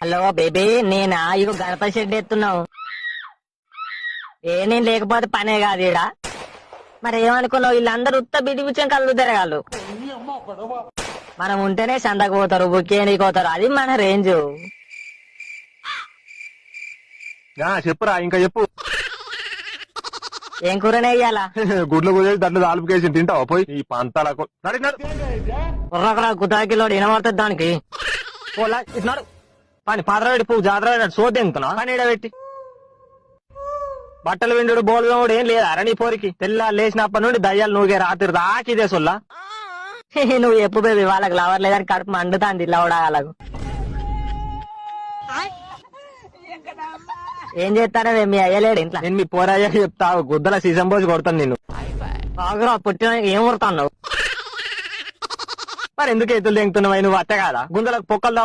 Hello baby, నేనా? ఇగో Ganapati shed ఎత్తున్నావు. నేను లేకపోతే పనే కాదు ఈడ. మరి ఏమనుకున్నావు? వీళ్ళందరూ ఉత్త బిడి బిచ్చం కళ్ళు తిరగాళ్ళు. మనం ఉంటేనే సందకు పోతారు, బుక్కేనికి పోతారు. అది మన రేంజ్. చెప్పురా, ఇంకా చెప్పు. ఏం కూరనే ఇయ్యాలా? గుడ్లు కుదేసి దాంట్లో దాల్పుకేసి తింటావా పోయి ఈ పంతాలకు? కుర్రకురా కుతాకిలోడు వినబడుతుంది దానికి. ఇట్లాడు పని పాత్ర పువ్వు జాతర సోది ఎంతున్నా పని పెట్టి బట్టలు విండు బోల్ కూడా ఏం లేదా నీ పోరికి తెల్ల లేచినప్పటి నుండి దయ్యాలు నువ్వే రాత్రి దాకిదే సొల్లా. నువ్వు చెప్పు బేబీ, వాళ్ళకి లవర్ లేదని కడుపు మండుతాంది లవడాలకు. ఏం చేస్తారా మీ అయ్యలేడు ఇంట్లో? నేను మీ పోరాయ్యా చెప్తా, గుద్దల సీజన్ పోసి కొడతాను నిన్ను. బాగురా పుట్టిన ఏం కొడుతున్నావు? మరి ఎందుకు ఎత్తులు తెంగుతున్నావు? నువ్వు అట్ట కాదా గుందలకు పొక్కలు